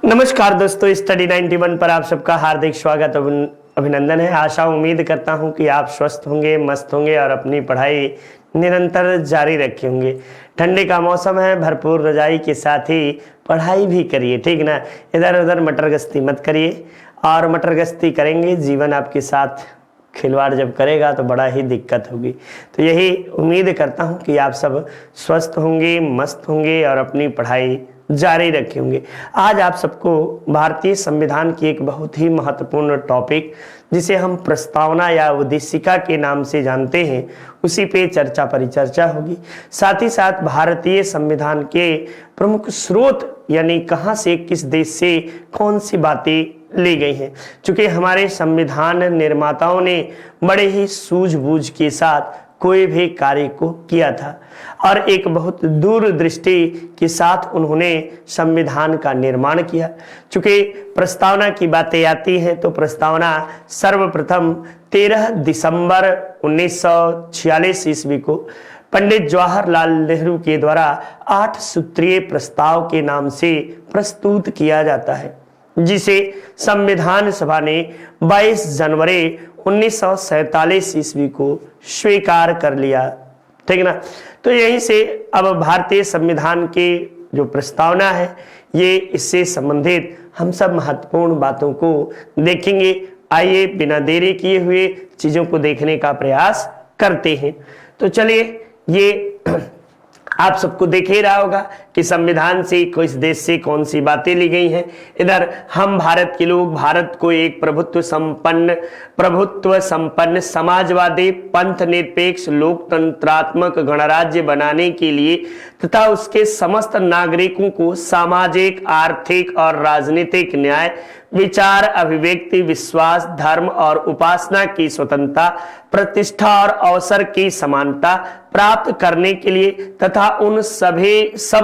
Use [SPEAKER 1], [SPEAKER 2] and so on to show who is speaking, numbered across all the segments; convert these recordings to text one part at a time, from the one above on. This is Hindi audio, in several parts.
[SPEAKER 1] नमस्कार दोस्तों, स्टडी 91 पर आप सबका हार्दिक स्वागत अभिनंदन है। आशा उम्मीद करता हूं कि आप स्वस्थ होंगे, मस्त होंगे और अपनी पढ़ाई निरंतर जारी रखे होंगे। ठंडी का मौसम है, भरपूर रजाई के साथ ही पढ़ाई भी करिए, ठीक ना। इधर उधर मटर गश्ती मत करिए, और मटर गश्ती करेंगे जीवन आपके साथ खिलवाड़ जब करेगा तो बड़ा ही दिक्कत होगी। तो यही उम्मीद करता हूं कि आप सब स्वस्थ होंगे, मस्त होंगे और अपनी पढ़ाई जारी रखे होंगे। आज आप सबको भारतीय संविधान की एक बहुत ही महत्वपूर्ण टॉपिक, जिसे हम प्रस्तावना या उद्देशिका के नाम से जानते हैं, उसी पे चर्चा परिचर्चा होगी। साथ ही साथ भारतीय संविधान के प्रमुख स्रोत, यानी कहां से, किस देश से कौन सी बातें ली गई हैं। चूंकि हमारे संविधान निर्माताओं ने बड़े ही सूझबूझ के साथ कोई भी कार्य को किया था और एक बहुत दूरदृष्टि के साथ उन्होंने संविधान का निर्माण किया। चूंकि प्रस्तावना की बातें आती हैं तो प्रस्तावना सर्वप्रथम 13 दिसंबर 1946 ईस्वी को पंडित जवाहरलाल नेहरू के द्वारा 8 सूत्रीय प्रस्ताव के नाम से प्रस्तुत किया जाता है, जिसे संविधान सभा ने 22 जनवरी 1947 ईस्वी को स्वीकार कर लिया, ठीक ना। तो यहीं से अब भारतीय संविधान के जो प्रस्तावना है, ये इससे संबंधित हम सब महत्वपूर्ण बातों को देखेंगे। आइए बिना देरी किए हुए चीजों को देखने का प्रयास करते हैं। तो चलिए, ये आप सबको देख ही रहा होगा कि संविधान से किस देश से कौन सी बातें ली गई हैं। इधर हम भारत के लोग भारत को एक प्रभुत्व संपन्न समाजवादी पंथ निरपेक्ष लोकतंत्रात्मक गणराज्य बनाने के लिए तथा उसके समस्त नागरिकों को सामाजिक, आर्थिक और राजनीतिक न्याय, विचार, अभिव्यक्ति, विश्वास, धर्म और उपासना की स्वतंत्रता, प्रतिष्ठा और अवसर की समानता प्राप्त करने के लिए तथा उन सब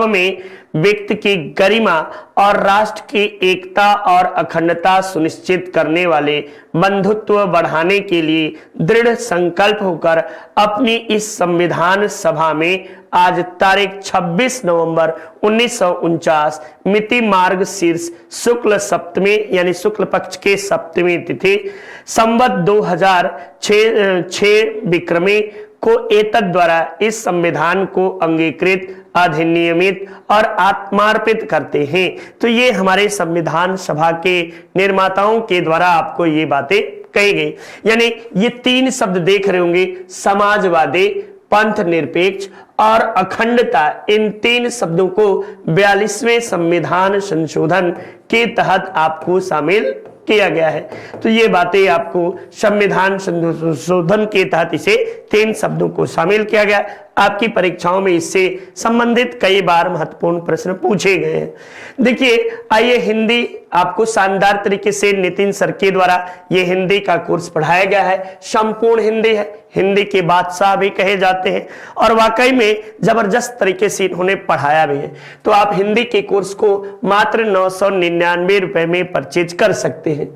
[SPEAKER 1] में व्यक्ति की गरिमा और राष्ट्र की एकता और अखंडता सुनिश्चित करने वाले बंधुत्व बढ़ाने के लिए दृढ़ संकल्प होकर अपनी इस संविधान सभा में आज तारीख 26 नवंबर 1949 मिति मार्ग शीर्ष शुक्ल सप्तमी यानी शुक्ल पक्ष के सप्तमी तिथि संवत 2006 विक्रमी को एतद द्वारा इस संविधान को अंगीकृत, अधिनियमित और आत्मार्पित करते हैं। तो ये हमारे संविधान सभा के निर्माताओं के द्वारा आपको ये बातें कही गई। यानी ये 3 शब्द देख रहे होंगे, समाजवादी, पंथ निरपेक्ष और अखंडता। इन 3 शब्दों को 42वें संविधान संशोधन के तहत आपको शामिल किया गया है। तो ये बातें आपको संविधान संशोधन के तहत इसे 3 शब्दों को शामिल किया गया। आपकी परीक्षाओं में इससे संबंधित कई बार महत्वपूर्ण प्रश्न पूछे गए हैं। देखिए, आइए हिंदी आपको शानदार तरीके से नितिन सर के द्वारा ये हिंदी का कोर्स पढ़ाया गया है। संपूर्ण हिंदी है, हिंदी के बादशाह भी कहे जाते हैं और वाकई में जबरदस्त तरीके से इन्होंने पढ़ाया भी है। तो आप हिंदी के कोर्स को मात्र 999 रुपए में परचेज कर सकते हैं।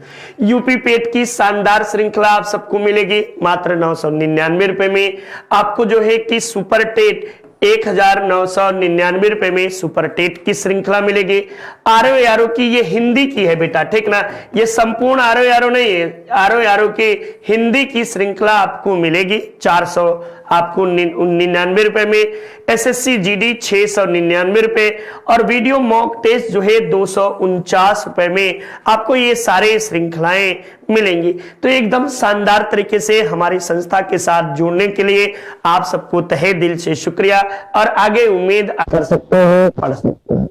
[SPEAKER 1] यूपी पेट की शानदार श्रृंखला आप सबको मिलेगी मात्र 999 रुपए में। आपको जो है कि सुपर टेट 1999 रुपए में सुपर टेट की श्रृंखला मिलेगी। आरओ की ये हिंदी की है बेटा, ठीक ना। ये संपूर्ण आरओ नहीं है, आरओ की हिंदी की श्रृंखला आपको मिलेगी 400 आपको 99 रुपए में। एसएससी जीडी 699 रुपए और वीडियो मॉक टेस्ट जो है 249 रुपए में आपको ये सारे श्रृंखलाएं मिलेंगी। तो एकदम शानदार तरीके से हमारी संस्था के साथ जुड़ने के लिए आप सबको तहे दिल से शुक्रिया और आगे उम्मीद कर सकते हैं, पढ़ सकते हैं।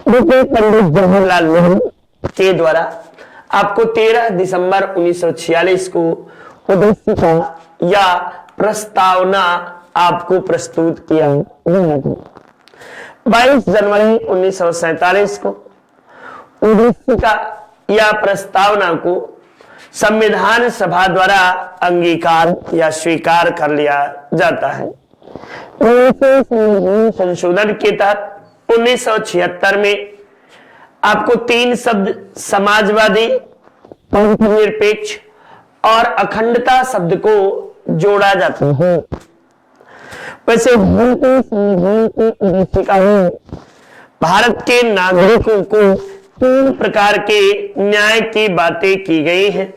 [SPEAKER 1] देखिए, पंडित जवाहरलाल नेहरू के द्वारा आपको 13 दिसंबर 1946 को उद्देशिका या प्रस्तावना आपको प्रस्तुत किया है। 22 जनवरी 1947 को उद्देशिका या प्रस्तावना को संविधान सभा द्वारा अंगीकार या स्वीकार कर लिया जाता है। संशोधन के तहत 1976 में आपको 3 शब्द समाजवादी, पंथ निरपेक्ष और अखंडता शब्द को जोड़ा जाता है। वैसे भारत के नागरिकों को तीन प्रकार के न्याय की बातें की गई हैं।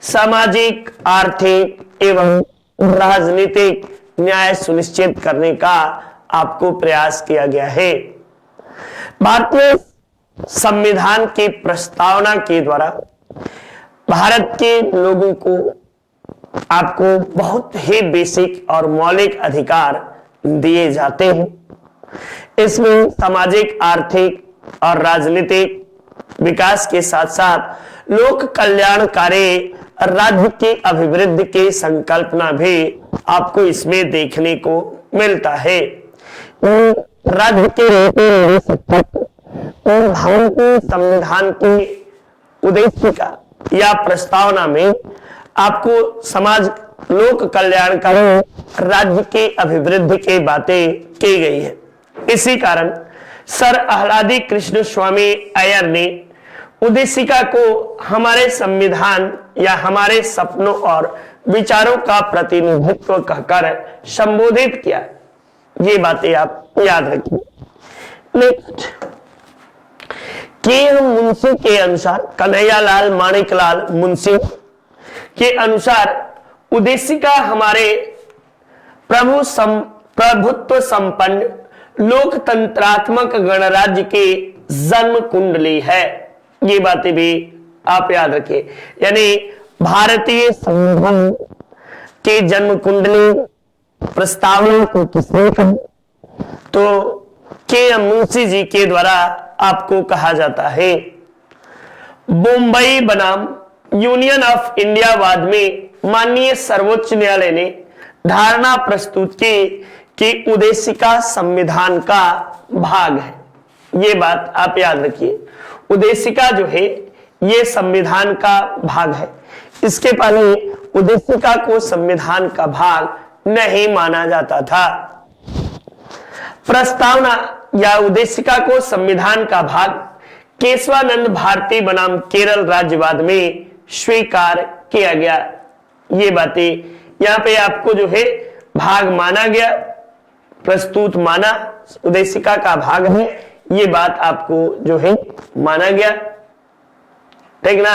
[SPEAKER 1] सामाजिक, आर्थिक एवं राजनीतिक न्याय सुनिश्चित करने का आपको प्रयास किया गया है। भारतीय संविधान की प्रस्तावना के द्वारा भारत के लोगों को आपको बहुत ही बेसिक और मौलिक अधिकार दिए जाते हैं। इसमें सामाजिक, आर्थिक और राजनीतिक विकास के साथ साथ लोक कल्याणकारी राज्य की अभिवृद्धि की संकल्पना भी आपको इसमें देखने को मिलता है। राज्य के भारतीय संविधान की उद्देशिका या प्रस्तावना में आपको समाज लोक कल्याणकारी राज्य की अभिवृद्धि की बातें की गई है। इसी कारण सर आह्लादी कृष्ण स्वामी अय्यर ने उद्देशिका को हमारे संविधान या हमारे सपनों और विचारों का प्रतिनिधित्व कहकर संबोधित किया। ये बातें आप याद रखिए। नेक्स्ट, के मुंशी के अनुसार, कन्हैयालाल माणिकलाल मुंशी के अनुसार उद्देशिका हमारे प्रभुत्व संपन्न लोकतंत्रात्मक गणराज्य के जन्म कुंडली है। ये बातें भी आप याद रखिए। यानी भारतीय संविधान के जन्म कुंडली प्रस्तावना को किसने कहा? तो के मुंशी जी के द्वारा आपको कहा जाता है। बम्बई बनाम यूनियन ऑफ इंडिया वाद में माननीय सर्वोच्च न्यायालय ने धारणा प्रस्तुत की कि उद्देशिका संविधान का भाग है। ये बात आप याद रखिए। उद्देशिका जो है ये संविधान का भाग है। इसके पहले उद्देशिका को संविधान का भाग नहीं माना जाता था। प्रस्तावना या उद्देशिका को संविधान का भाग केशवानंद भारती बनाम केरल राज्यवाद में स्वीकार किया गया। ये बातें यहां पे आपको जो है भाग माना गया, प्रस्तुत माना, उद्देशिका का भाग है, ये बात आपको जो है माना गया, ठीक ना।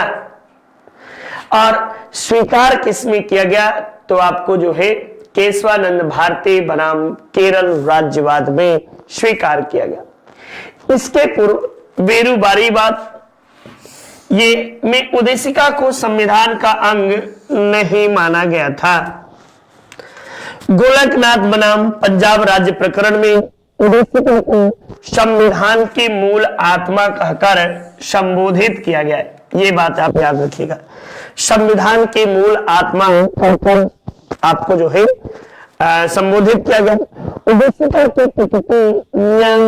[SPEAKER 1] और स्वीकार किसमें किया गया? तो आपको जो है केशवानंद भारती बनाम केरल राज्यवाद में स्वीकार किया गया। इसके पूर्व वेरुबारीवाद ये में उद्देशिका को संविधान का अंग नहीं माना गया था। गोलकनाथ बनाम पंजाब राज्य प्रकरण में उद्देशिका को संविधान की मूल आत्मा कहकर संबोधित किया गया है। ये बात आप याद रखिएगा। संविधान की मूल आत्मा कहकर आपको जो है संबोधित किया गया। उद्देशिका के प्रकृति न्याय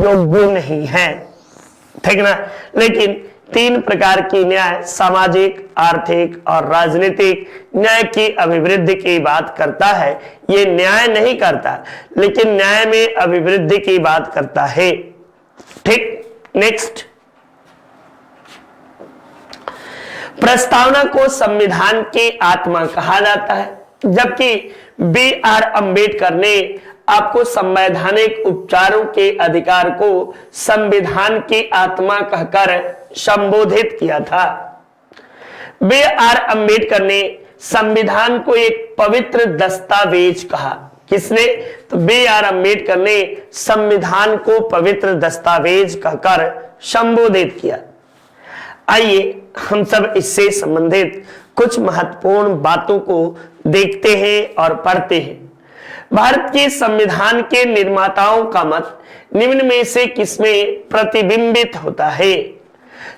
[SPEAKER 1] योग्य नहीं है, ठीक ना। लेकिन तीन प्रकार की न्याय, सामाजिक, आर्थिक और राजनीतिक न्याय की अभिवृद्धि की बात करता है। ये न्याय नहीं करता, लेकिन न्याय में अभिवृद्धि की बात करता है, ठीक। नेक्स्ट, प्रस्तावना को संविधान की आत्मा कहा जाता है, जबकि बी आर अंबेडकर ने आपको संवैधानिक उपचारों के अधिकार को संविधान की आत्मा कहकर संबोधित किया था। बी आर अंबेडकर ने संविधान को एक पवित्र दस्तावेज कहा। किसने? तो बी आर अंबेडकर ने संविधान को पवित्र दस्तावेज कहकर संबोधित किया। आइए हम सब इससे संबंधित कुछ महत्वपूर्ण बातों को देखते हैं और पढ़ते हैं। भारत के संविधान के निर्माताओं का मत निम्न में से किसमें प्रतिबिंबित होता है?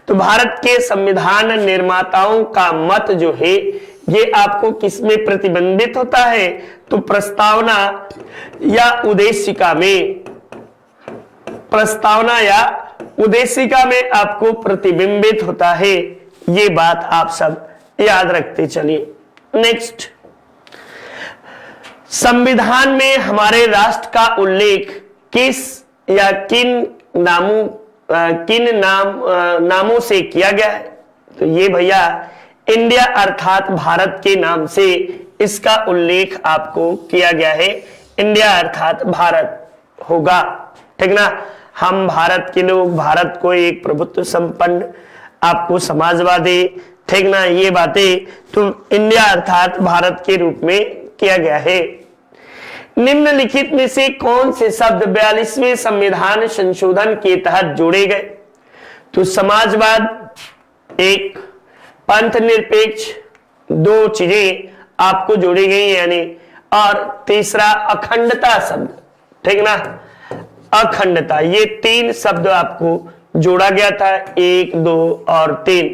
[SPEAKER 1] तो भारत के संविधान निर्माताओं का मत जो है ये आपको किसमें प्रतिबिंबित होता है? तो प्रस्तावना या उद्देशिका में, प्रस्तावना या उद्देशिका में आपको प्रतिबिंबित होता है। ये बात आप सब याद रखते चलिए। नेक्स्ट, संविधान में हमारे राष्ट्र का उल्लेख किस या किन नामों से किया गया है? तो ये भैया इंडिया अर्थात भारत के नाम से इसका उल्लेख आपको किया गया है। इंडिया अर्थात भारत होगा, ठीक ना। हम भारत के लोग, भारत को एक प्रभुत्व संपन्न, आपको समाजवादी, ठीक ना, ये बातें तो इंडिया अर्थात भारत के रूप में किया गया है। निम्नलिखित में से कौन से शब्द 42वें संविधान संशोधन के तहत जोड़े गए? तो समाजवाद एक, पंथ निरपेक्ष, दो चीजें आपको जोड़ी गई यानी, और तीसरा अखंडता शब्द, ठीक ना, अखंडता, ये तीन शब्द आपको जोड़ा गया था, 1, 2 और 3,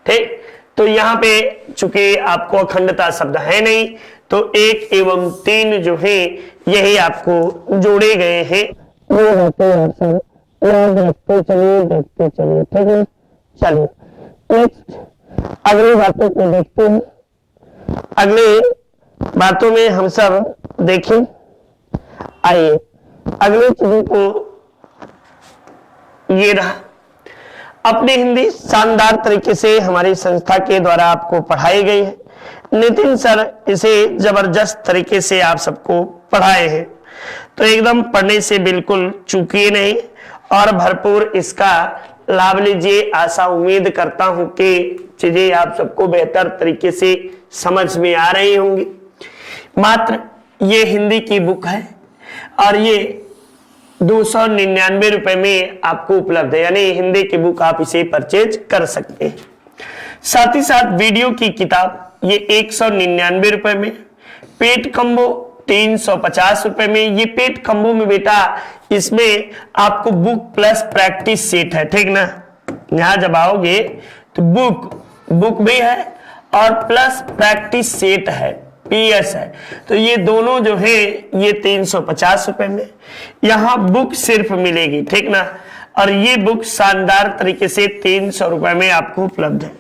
[SPEAKER 1] ठीक। तो यहां पे चूंकि आपको अखंडता शब्द है नहीं, तो 1 एवं 3 जो है यही आपको जोड़े गए हैं। ये बातें आप सब याद रखते चलिए, देखते चलिए, ठीक है। चलिए नेक्स्ट अगली बातों को देखते हैं। अगली बातों में हम सब देखें, आइए अगले चीजों को, ये रहा अपनी हिंदी शानदार तरीके से हमारी संस्था के द्वारा आपको पढ़ाई गई है। नितिन सर इसे जबरदस्त तरीके से आप सबको पढ़ाए हैं, तो एकदम पढ़ने से बिल्कुल चूकिए नहीं और भरपूर इसका लाभ लीजिए। आशा उम्मीद करता हूं कि चीजें आप सबको बेहतर तरीके से समझ में आ रही होंगी। मात्र ये हिंदी की बुक है और ये 299 रुपए में आपको उपलब्ध है, यानी हिंदी की बुक आप इसे परचेज कर सकते हैं। साथ ही साथ वीडियो की किताब ये 199 रुपए में, पेट कम्बो 350 रुपए में। ये पेट कम्बो में बेटा इसमें आपको बुक प्लस प्रैक्टिस सेट है, ठीक ना। यहां जब आओगे तो बुक भी है और प्लस प्रैक्टिस सेट है, PS है, तो ये दोनों जो है ये 350 रुपए में। यहां बुक सिर्फ मिलेगी, ठीक ना, और ये बुक शानदार तरीके से 300 रुपए में आपको उपलब्ध है।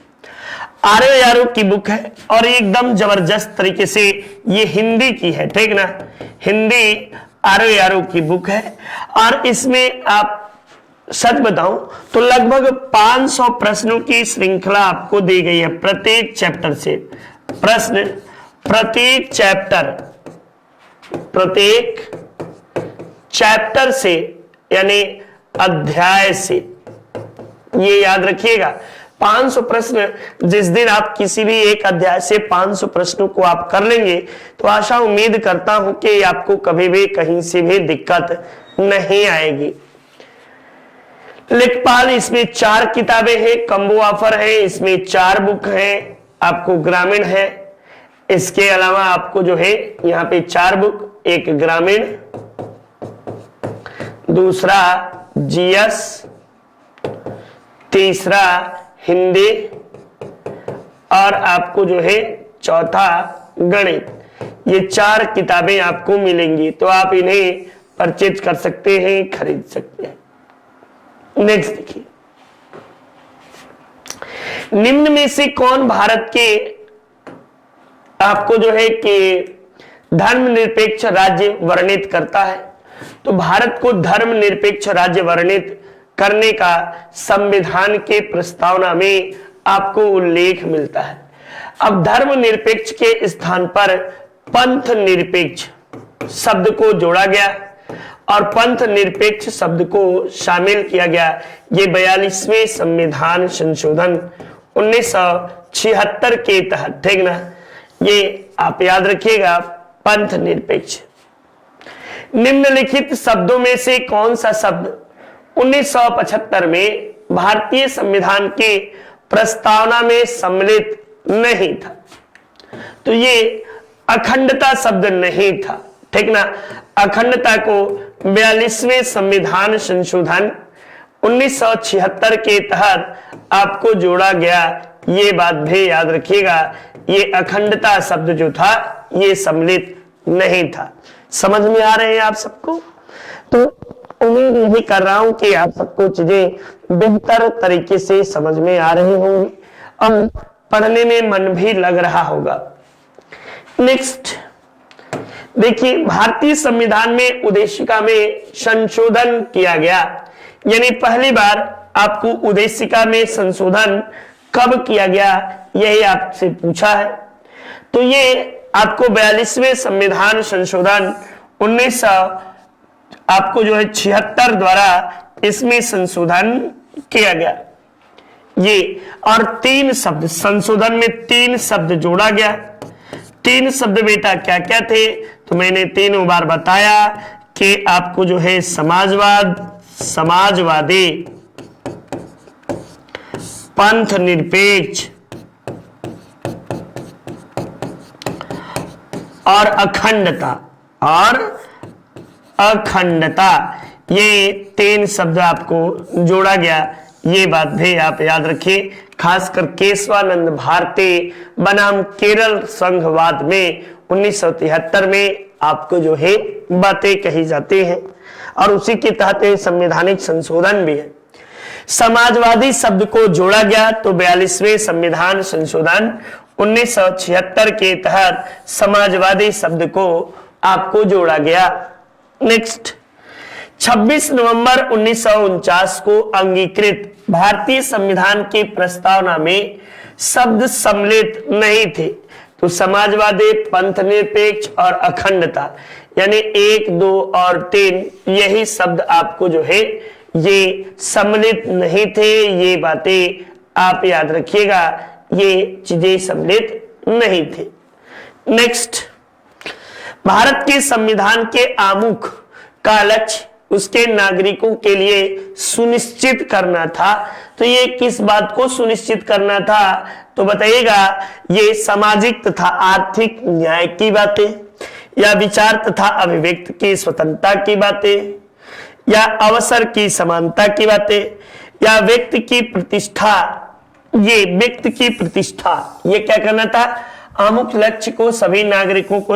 [SPEAKER 1] आर्य यारो की बुक है और एकदम जबरदस्त तरीके से ये हिंदी की है, ठीक ना, हिंदी आर्य यारो की बुक है और इसमें आप सच बताऊं तो लगभग 500 प्रश्नों की श्रृंखला आपको दी गई है। प्रत्येक चैप्टर से प्रश्न, प्रत्येक चैप्टर से यानी अध्याय से, ये याद रखिएगा 500 प्रश्न। जिस दिन आप किसी भी एक अध्याय से 500 प्रश्नों को आप कर लेंगे तो आशा उम्मीद करता हूं कि आपको कभी भी कहीं से भी दिक्कत नहीं आएगी। लेखपाल इसमें 4 किताबें हैं, कम्बो ऑफर है, इसमें 4 बुक हैं, आपको ग्रामीण है, इसके अलावा आपको जो है यहाँ पे 4 बुक, एक ग्रामीण, दूसरा GS, तीसरा हिंदी और आपको जो है चौथा गणित। ये 4 किताबें आपको मिलेंगी, तो आप इन्हें परचेज कर सकते हैं, खरीद सकते हैं। नेक्स्ट देखिए, निम्न में से कौन भारत के आपको जो है कि धर्मनिरपेक्ष राज्य वर्णित करता है? तो भारत को धर्मनिरपेक्ष राज्य वर्णित करने का संविधान के प्रस्तावना में आपको उल्लेख मिलता है। अब धर्मनिरपेक्ष के स्थान पर पंथ निरपेक्ष शब्द को जोड़ा गया और पंथ निरपेक्ष शब्द को शामिल किया गया। ये 42वें संविधान संशोधन 1976 के तहत, ठीक ना, ये आप याद रखिएगा, पंथ निरपेक्ष। निम्नलिखित शब्दों में से कौन सा शब्द 1975 में भारतीय संविधान के प्रस्तावना में सम्मिलित नहीं था? तो ये अखंडता शब्द नहीं था, ठीक ना। अखंडता को 42वें संविधान संशोधन 1976 के तहत आपको जोड़ा गया, ये बात भी याद रखिएगा। ये अखंडता शब्द जो था ये सम्मिलित नहीं था। समझ में आ रहे हैं आप सबको? तो उम्मीद यही कर रहा हूं कि आप सबको चीजें बेहतर तरीके से समझ में आ रही होंगी और पढ़ने में मन भी लग रहा होगा। नेक्स्ट देखिए, भारतीय संविधान में उद्देशिका में संशोधन किया गया, यानी पहली बार आपको उद्देशिका में संशोधन कब किया गया, यही आपसे पूछा है। तो ये आपको 42वें संविधान संशोधन 1976 द्वारा इसमें संशोधन किया गया ये, और 3 शब्द संशोधन में 3 शब्द जोड़ा गया। 3 शब्द बेटा क्या क्या थे, तो मैंने तीनों बार बताया कि आपको जो है समाजवाद, समाजवादी, पंथ निरपेक्ष और अखंडता, और अखंडता, ये 3 शब्द आपको जोड़ा गया। ये बात भी आप याद रखिए, खासकर केशवानंद भारती बनाम केरल संघवाद में 1973 में आपको जो है बातें कही जाती हैं, और उसी के तहत संवैधानिक संशोधन भी है। समाजवादी शब्द को जोड़ा गया तो 42वें संविधान संशोधन 1976 के तहत समाजवादी शब्द को आपको जोड़ा गया। नेक्स्ट, 26 नवंबर 1949 को अंगीकृत भारतीय संविधान की प्रस्तावना में शब्द सम्मिलित नहीं थे, तो समाजवादी, पंथ निरपेक्ष और अखंडता यानी 1, 2 और 3 यही शब्द आपको जो है ये सम्मिलित नहीं थे। ये बातें आप याद रखिएगा, ये चीजें सम्मिलित नहीं थे। नेक्स्ट, भारत के संविधान के आमुख का लक्ष्य उसके नागरिकों के लिए सुनिश्चित करना था। तो ये किस बात को सुनिश्चित करना था, तो बताइएगा, ये सामाजिक तथा आर्थिक न्याय की बातें, या विचार तथा अभिव्यक्ति की स्वतंत्रता की बातें, या अवसर की समानता की बातें, या व्यक्ति की प्रतिष्ठा। ये व्यक्ति की प्रतिष्ठा, ये क्या करना था, आमुख लक्ष्य को सभी नागरिकों को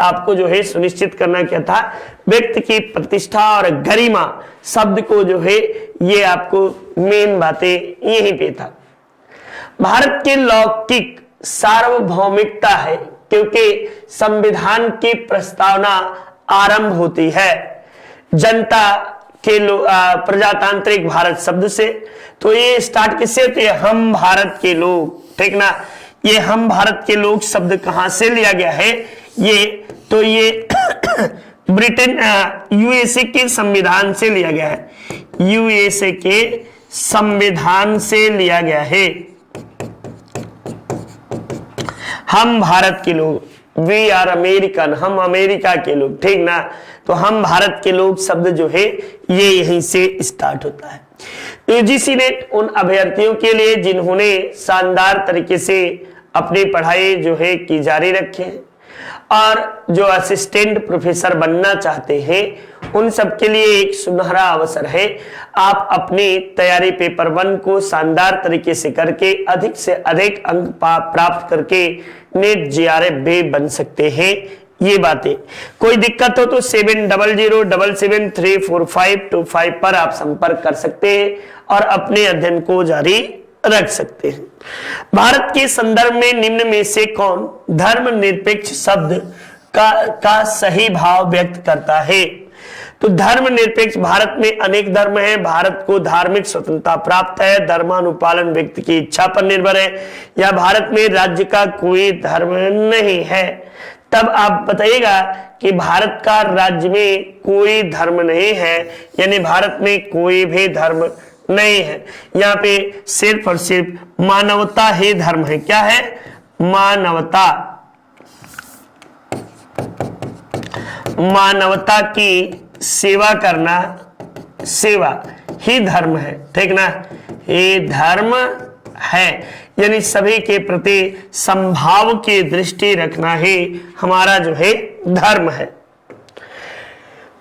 [SPEAKER 1] आपको जो है सुनिश्चित करना क्या था, व्यक्ति की प्रतिष्ठा और गरिमा शब्द को जो है ये आपको मेन बातें यहीं पे था। भारत के लौकिक सार्वभौमिकता है, क्योंकि संविधान की प्रस्तावना आरंभ होती है जनता के प्रजातांत्रिक भारत शब्द से। तो ये स्टार्ट किससे होती है, हम भारत के लोग, ठीक ना। ये हम भारत के लोग शब्द कहां से लिया गया है, ये तो ये ब्रिटेन यूएसए के संविधान से लिया गया है, यूएसए के संविधान से लिया गया है। हम भारत के लोग, वी आर अमेरिकन, हम अमेरिका के लोग, ठीक ना। तो हम भारत के लोग शब्द जो है ये यहीं से स्टार्ट होता है। यूजीसी नेट उन अभ्यर्थियों के लिए जिन्होंने शानदार तरीके से अपनी पढ़ाई जो है की जारी रखे और जो असिस्टेंट प्रोफेसर बनना चाहते हैं, उन सब के लिए एक सुनहरा अवसर है। आप अपनी तैयारी पेपर 1 को शानदार तरीके से करके अधिक से अधिक अंक प्राप्त करके नेट जीआरएफ भी बन सकते हैं। ये बातें कोई दिक्कत हो तो 7007773452 पर आप संपर्क कर सकते हैं और अपने अध्ययन को जारी रख सकते हैं। भारत के संदर्भ में निम्न में से कौन धर्मनिरपेक्ष शब्द का सही भाव व्यक्त करता है, तो धर्मनिरपेक्ष, भारत में अनेक धर्म हैं, भारत को धार्मिक स्वतंत्रता प्राप्त है, धर्मानुपालन व्यक्ति की इच्छा पर निर्भर है, या भारत में राज्य का कोई धर्म नहीं है। तब आप बताइएगा कि भारत का राज्य में कोई धर्म नहीं है, यानी भारत में कोई भी धर्म नहीं है। यहाँ पे सिर्फ और सिर्फ मानवता ही धर्म है। क्या है, मानवता, मानवता की सेवा करना, सेवा ही धर्म है, ठीक ना। ये धर्म है, यानी सभी के प्रति समभाव की दृष्टि रखना ही हमारा जो है धर्म है।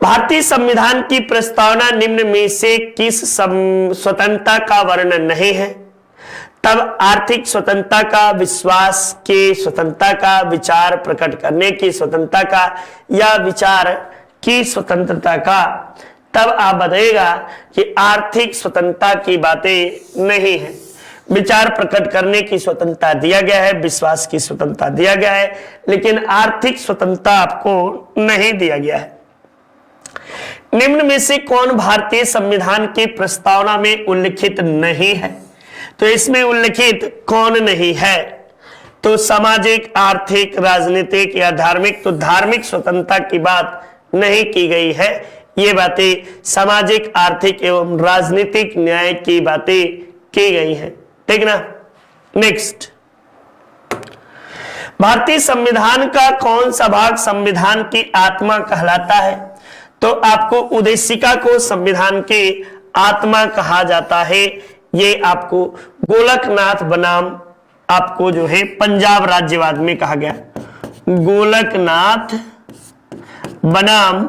[SPEAKER 1] भारतीय संविधान की प्रस्तावना निम्न में से किस स्वतंत्रता का वर्णन नहीं है, तब आर्थिक स्वतंत्रता का, विश्वास के स्वतंत्रता का, विचार प्रकट करने की स्वतंत्रता का, या विचार की स्वतंत्रता का। तब आप बताइएगा कि आर्थिक स्वतंत्रता की बातें नहीं है, विचार प्रकट करने की स्वतंत्रता दिया गया है, विश्वास की स्वतंत्रता दिया गया है, लेकिन आर्थिक स्वतंत्रता आपको नहीं दिया गया है। निम्न में से कौन भारतीय संविधान की प्रस्तावना में उल्लिखित नहीं है, तो इसमें उल्लिखित कौन नहीं है, तो सामाजिक, आर्थिक, राजनीतिक या धार्मिक, तो धार्मिक स्वतंत्रता की बात नहीं की गई है। ये बातें सामाजिक, आर्थिक एवं राजनीतिक न्याय की बातें की गई हैं। ठीक ना। नेक्स्ट, भारतीय संविधान का कौन सा भाग संविधान की आत्मा कहलाता है? तो आपको उद्देशिका को संविधान की आत्मा कहा जाता है। ये आपको गोलकनाथ बनाम आपको जो है पंजाब राज्यवाद में कहा गया। गोलकनाथ बनाम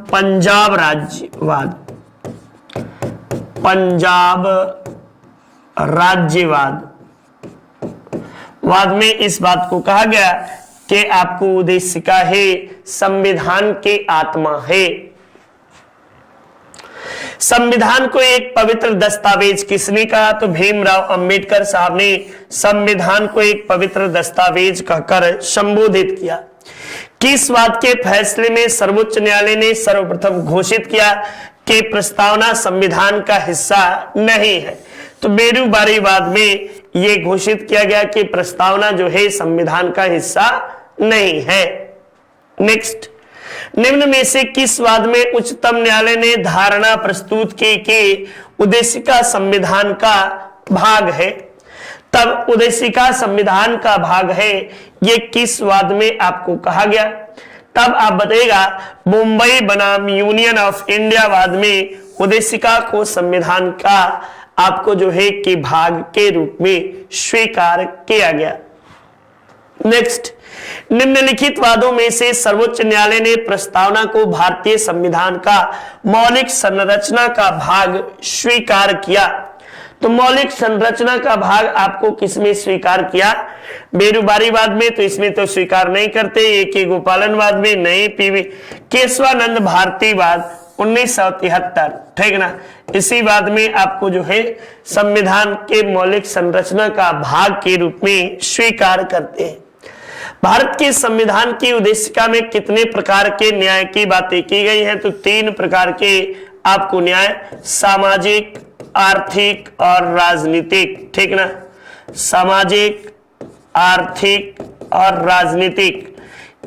[SPEAKER 1] पंजाब राज्यवाद, पंजाब राज्यवाद में इस बात को कहा गया कि आपको उद्देशिका है संविधान की आत्मा है। संविधान को एक पवित्र दस्तावेज किसने कहा? तो भीमराव अंबेडकर साहब ने संविधान को एक पवित्र दस्तावेज कहकर संबोधित किया। किस बात के फैसले में सर्वोच्च न्यायालय ने सर्वप्रथम घोषित किया कि प्रस्तावना संविधान का हिस्सा नहीं है? तो बेरूबारीवाद में यह घोषित किया गया कि प्रस्तावना जो है संविधान का हिस्सा नहीं है। नेक्स्ट, निम्न में से किस वाद में उच्चतम न्यायालय ने धारणा प्रस्तुत की कि उद्देशिका संविधान का भाग है? तब उद्देशिका संविधान का भाग है, ये किस वाद में आपको कहा गया? तब आप बताइएगा मुंबई बनाम यूनियन ऑफ इंडिया वाद में उद्देशिका को संविधान का आपको जो है कि भाग के रूप में स्वीकार किया गया। नेक्स्ट, निम्नलिखित वादों में से सर्वोच्च न्यायालय ने प्रस्तावना को भारतीय संविधान का मौलिक संरचना का भाग स्वीकार किया। तो मौलिक संरचना का भाग आपको किसमें स्वीकार किया? बेरूबारीवाद में, तो इसमें तो स्वीकार नहीं करते। ए.के. गोपालनवाद में नहीं, पी.वी. केशवानंद भारतीवाद 1973, ठीक ना। इसी वाद में आपको जो है संविधान के मौलिक संरचना का भाग के रूप में स्वीकार करते हैं। भारत के संविधान की उद्देशिका में कितने प्रकार के न्याय की बातें की गई हैं? तो 3 प्रकार के आपको न्याय, सामाजिक, आर्थिक और राजनीतिक, ठीक ना। सामाजिक, आर्थिक और राजनीतिक,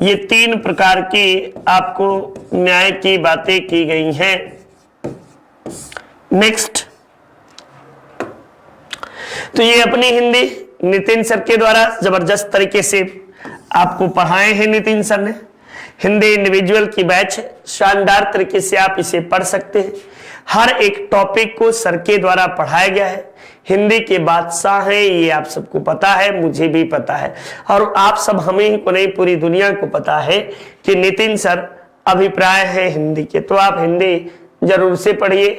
[SPEAKER 1] ये 3 प्रकार की आपको न्याय की बातें की गई हैं। नेक्स्ट, तो ये अपनी हिंदी नितिन सर के द्वारा जबरदस्त तरीके से आपको पढ़ाए हैं। नितिन सर ने हिंदी इंडिविजुअल की बैच, शानदार तरीके से आप इसे पढ़ सकते हैं। हर एक टॉपिक को सर के द्वारा पढ़ाया गया है। हिंदी के बादशाह हैं, ये आप सबको पता है, मुझे भी पता है, और आप सब हमें को नहीं पूरी दुनिया को पता है कि नितिन सर अभिप्राय है हिंदी के। तो आप हिंदी जरूर से पढ़िए।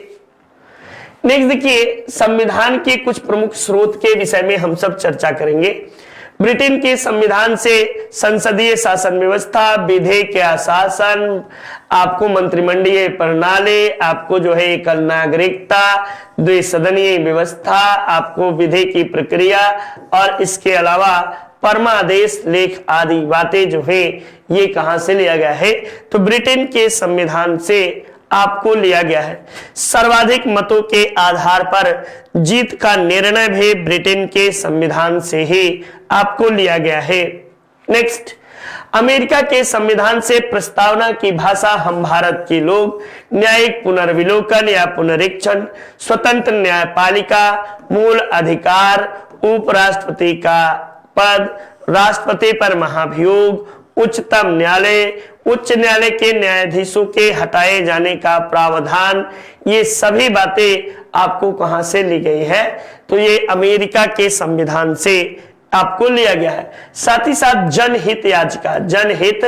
[SPEAKER 1] नेक्स्ट देखिए, संविधान के कुछ प्रमुख स्रोत के विषय में हम सब चर्चा करेंगे। ब्रिटेन के संविधान से संसदीय शासन व्यवस्था, विधेयक या शासन, आपको मंत्रिमंडलीय प्रणाली, आपको जो है एकल नागरिकता, द्विसदनीय व्यवस्था, आपको विधेयक की प्रक्रिया, और इसके अलावा परमादेश लेख आदि बातें जो है ये कहां से लिया गया है? तो ब्रिटेन के संविधान से आपको लिया गया है। सर्वाधिक मतों के आधार पर जीत का निर्णय भी ब्रिटेन के संविधान से ही आपको लिया गया है। नेक्स्ट, अमेरिका के संविधान से प्रस्तावना की भाषा हम भारत के लोग, न्यायिक पुनर्विलोकन या पुनरीक्षण, स्वतंत्र न्यायपालिका, मूल अधिकार, उपराष्ट्रपति का पद, राष्ट्रपति पर महाभियोग, उच्चतम न्यायालय, उच्च न्यायालय के न्यायाधीशों के हटाए जाने का प्रावधान, ये सभी बातें आपको कहां से ली गई है? तो ये अमेरिका के संविधान से आपको लिया गया है। साथ ही साथ जनहित याचिका, जनहित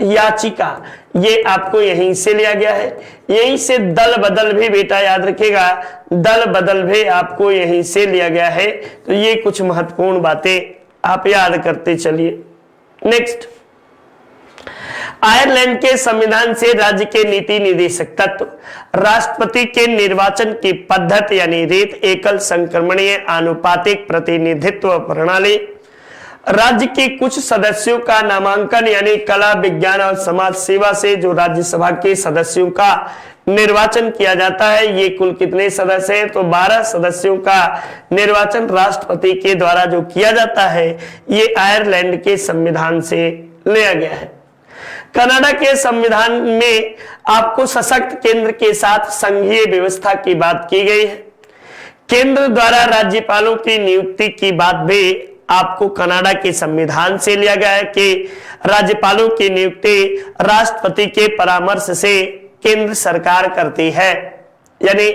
[SPEAKER 1] याचिका, ये आपको यहीं से लिया गया है। यहीं से दल बदल भी, बेटा याद रखिएगा, दल बदल भी आपको यहीं से लिया गया है। तो ये कुछ महत्वपूर्ण बातें आप याद करते चलिए। नेक्स्ट, आयरलैंड के संविधान से राज्य के नीति निर्देशक तत्व, राष्ट्रपति के निर्वाचन की पद्धति यानी रीत, एकल संक्रमणीय आनुपातिक प्रतिनिधित्व प्रणाली, राज्य के कुछ सदस्यों का नामांकन यानी कला, विज्ञान और समाज सेवा से जो राज्यसभा के सदस्यों का निर्वाचन किया जाता है, ये कुल कितने सदस्य हैं? तो 12 सदस्यों का निर्वाचन राष्ट्रपति के द्वारा जो किया जाता है, ये आयरलैंड के संविधान से लिया गया है। कनाडा के संविधान में आपको सशक्त केंद्र के साथ संघीय व्यवस्था की बात की गई है। केंद्र द्वारा राज्यपालों की नियुक्ति की बात भी आपको कनाडा के संविधान से लिया गया है कि राज्यपालों की नियुक्ति राष्ट्रपति के परामर्श से केंद्र सरकार करती है, यानी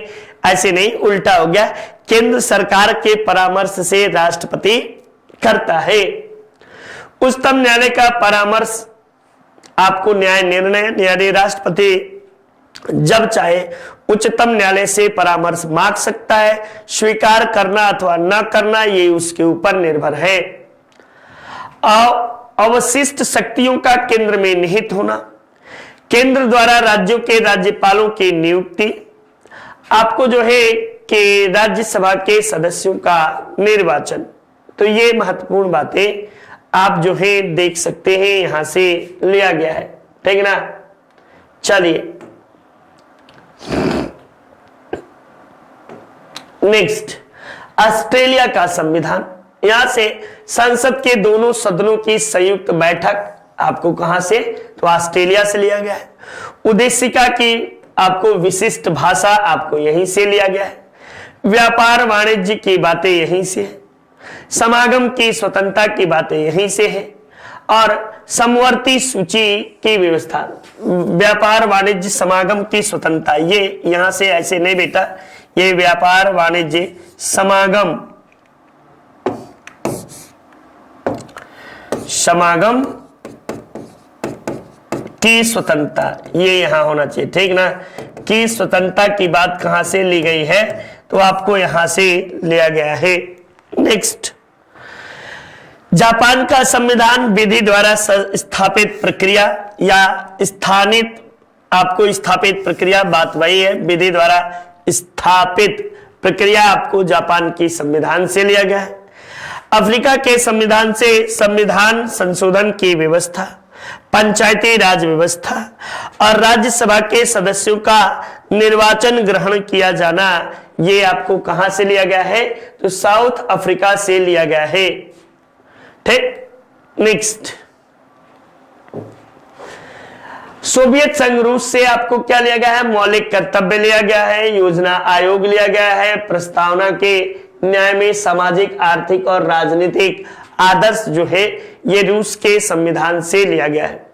[SPEAKER 1] ऐसे नहीं, उल्टा हो गया, केंद्र सरकार के परामर्श से राष्ट्रपति करता है। उच्चतम न्यायालय का परामर्श आपको न्याय निर्णय, यानी राष्ट्रपति जब चाहे उच्चतम न्यायालय से परामर्श मांग सकता है, स्वीकार करना अथवा न करना ये उसके ऊपर निर्भर है। अवशिष्ट शक्तियों का केंद्र में निहित होना, केंद्र द्वारा राज्यों के राज्यपालों की नियुक्ति, आपको जो है कि राज्यसभा के सदस्यों का निर्वाचन, तो ये महत्वपूर्ण बातें आप जो है देख सकते हैं, यहां से लिया गया है, ठीक ना। चलिए नेक्स्ट, ऑस्ट्रेलिया का संविधान। यहां से संसद के दोनों सदनों की संयुक्त बैठक आपको कहां से, तो ऑस्ट्रेलिया से लिया गया है। उद्देशिका की आपको विशिष्ट भाषा आपको यहीं से लिया गया है। व्यापार वाणिज्य की बातें यहीं से है। समागम की स्वतंत्रता की बातें यहीं से है। और समवर्ती सूची की व्यवस्था, व्यापार वाणिज्य समागम की स्वतंत्रता, ये यहां से ऐसे नहीं बेटा, ये व्यापार वाणिज्य समागम की स्वतंत्रता, ये यहां होना चाहिए, ठीक ना। की स्वतंत्रता की बात कहां से ली गई है, तो आपको यहां से लिया गया है। नेक्स्ट, जापान का संविधान विधि द्वारा स्थापित प्रक्रिया या स्थानित, आपको स्थापित प्रक्रिया, बात वही है, विधि द्वारा स्थापित प्रक्रिया आपको जापान की संविधान से लिया गया है। अफ्रीका के संविधान से संविधान संशोधन की व्यवस्था, पंचायती राज व्यवस्था और राज्यसभा के सदस्यों का निर्वाचन ग्रहण किया जाना, ये आपको कहां से लिया गया है, तो साउथ अफ्रीका से लिया गया है, ठीक। नेक्स्ट, सोवियत संघ रूस से आपको क्या लिया गया है, मौलिक कर्तव्य लिया गया है, योजना आयोग लिया गया है, प्रस्तावना के न्याय में सामाजिक, आर्थिक और राजनीतिक आदर्श जो है ये रूस के संविधान से लिया गया है।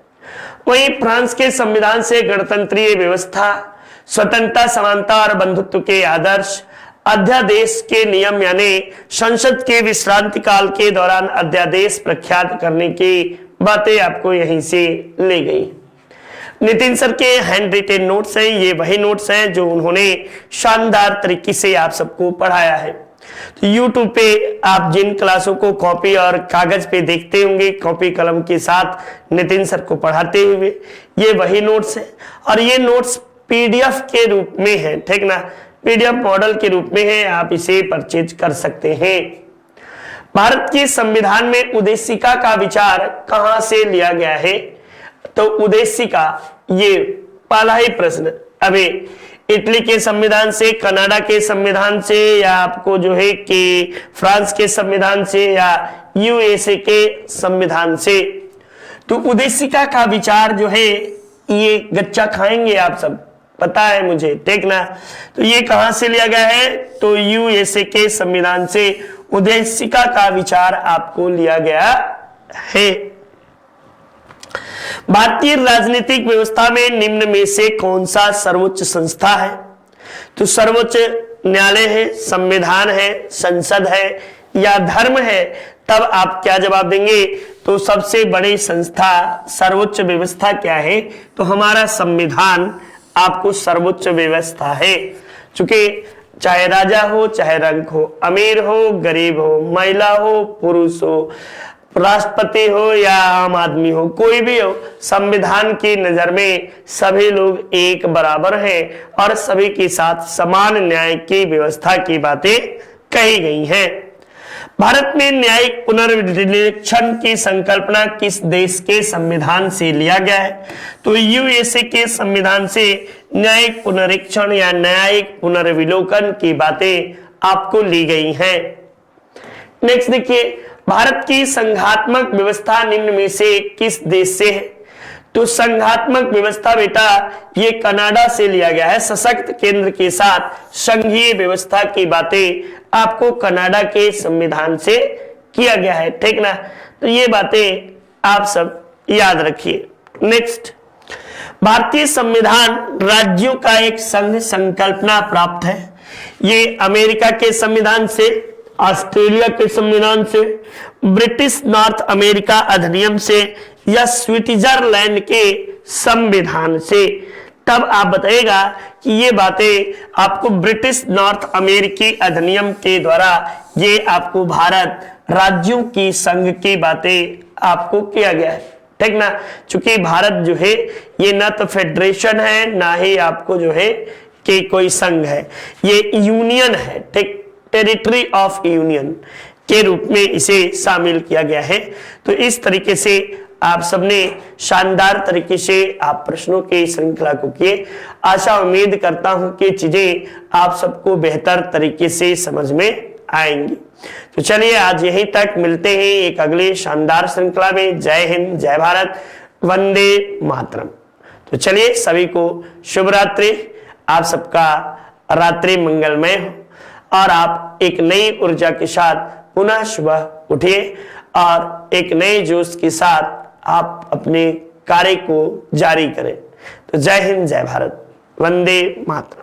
[SPEAKER 1] वहीं फ्रांस के संविधान से गणतंत्रीय व्यवस्था, स्वतंत्रता, समानता और बंधुत्व के आदर्श, अध्यादेश के नियम यानी संसद के विश्रांति काल के दौरान अध्यादेश प्रख्यात करने की बातें आपको यहीं से ली गई। नितिन सर के हैंड रिटेन नोट्स हैं, ये वही नोट्स हैं जो उन्होंने शानदार तरीके से आप सबको पढ़ाया है। तो YouTube पे आप जिन क्लासों को कॉपी और कागज पे देखते होंगे, कॉपी कलम के साथ नितिन सर को पढ़ाते हुए, ये वही नोट्स हैं और ये नोट्स PDF के रूप में है, ठीक ना, PDF मॉडल के रूप में है, आप इसे परचेज कर सकते हैं। भारत के संविधान में उद्देशिका का विचार कहां से लिया गया है, तो उद्देशिका, ये पहला ही प्रश्न, अभी इटली के संविधान से, कनाडा के संविधान से, या आपको जो है कि फ्रांस के संविधान से, या USA के संविधान से। तो उद्देशिका का विचार जो है, ये गच्चा खाएंगे आप सब, पता है मुझे, ठीक ना। तो ये कहां से लिया गया है, तो USA के संविधान से उद्देशिका का विचार आपको लिया गया है। भारतीय राजनीतिक व्यवस्था में निम्न में से कौन सा सर्वोच्च संस्था है, तो सर्वोच्च न्यायालय है, संविधान है, संसद है या धर्म है। तब आप क्या जवाब देंगे, तो सबसे बड़ी संस्था, सर्वोच्च व्यवस्था क्या है, तो हमारा संविधान आपको सर्वोच्च व्यवस्था है। चूंकि चाहे राजा हो, चाहे रंक हो, अमीर हो, गरीब हो, महिला हो, पुरुष हो, राष्ट्रपति हो या आम आदमी हो, कोई भी हो, संविधान की नजर में सभी लोग एक बराबर हैं और सभी के साथ समान न्याय की व्यवस्था की बातें कही गई हैं। भारत में न्यायिक पुनर्निरीक्षण की संकल्पना किस देश के संविधान से लिया गया है, तो USA के संविधान से न्यायिक पुनरीक्षण या न्यायिक पुनर्विलोकन की बातें आपको ली गई हैं। नेक्स्ट देखिए, भारत की संघात्मक व्यवस्था निम्न में से किस देश से है, तो संघात्मक व्यवस्था बेटा ये कनाडा से लिया गया है। सशक्त केंद्र के साथ संघीय व्यवस्था की बातें आपको कनाडा के संविधान से किया गया है, ठीक ना। तो ये बातें आप सब याद रखिए। नेक्स्ट, भारतीय संविधान राज्यों का एक संघ संकल्पना प्राप्त है। ये अमेरिका के संविधान से, ऑस्ट्रेलिया के संविधान से, ब्रिटिश नॉर्थ अमेरिका अधिनियम से या स्विट्जरलैंड के संविधान से। तब आप बताइएगा कि ये बातें आपको ब्रिटिश नॉर्थ अमेरिकी अधिनियम के द्वारा ये आपको भारत राज्यों की संघ की बातें आपको किया गया है, ठीक ना। चूंकि भारत जो है ये ना तो फेडरेशन है ना ही आपको जो है कि कोई संघ है, ये यूनियन है, ठीक, टेरिटरी ऑफ यूनियन के रूप में इसे शामिल किया गया है। तो इस तरीके से आप सबने शानदार तरीके से आप प्रश्नों की श्रृंखला को किए। आशा उम्मीद करता हूं कि चीजें आप सबको बेहतर तरीके से समझ में आएंगी। तो चलिए आज यहीं तक, मिलते हैं एक अगले शानदार श्रृंखला में। जय हिंद, जय भारत, वंदे मातरम। तो चलिए सभी को शुभ रात्रि, आप सबका रात्रि मंगलमय हो और आप एक नई ऊर्जा के साथ पुनः सुबह उठिए और एक नए जोश के साथ आप अपने कार्य को जारी करें। तो जय हिंद, जय भारत, वंदे मातरम।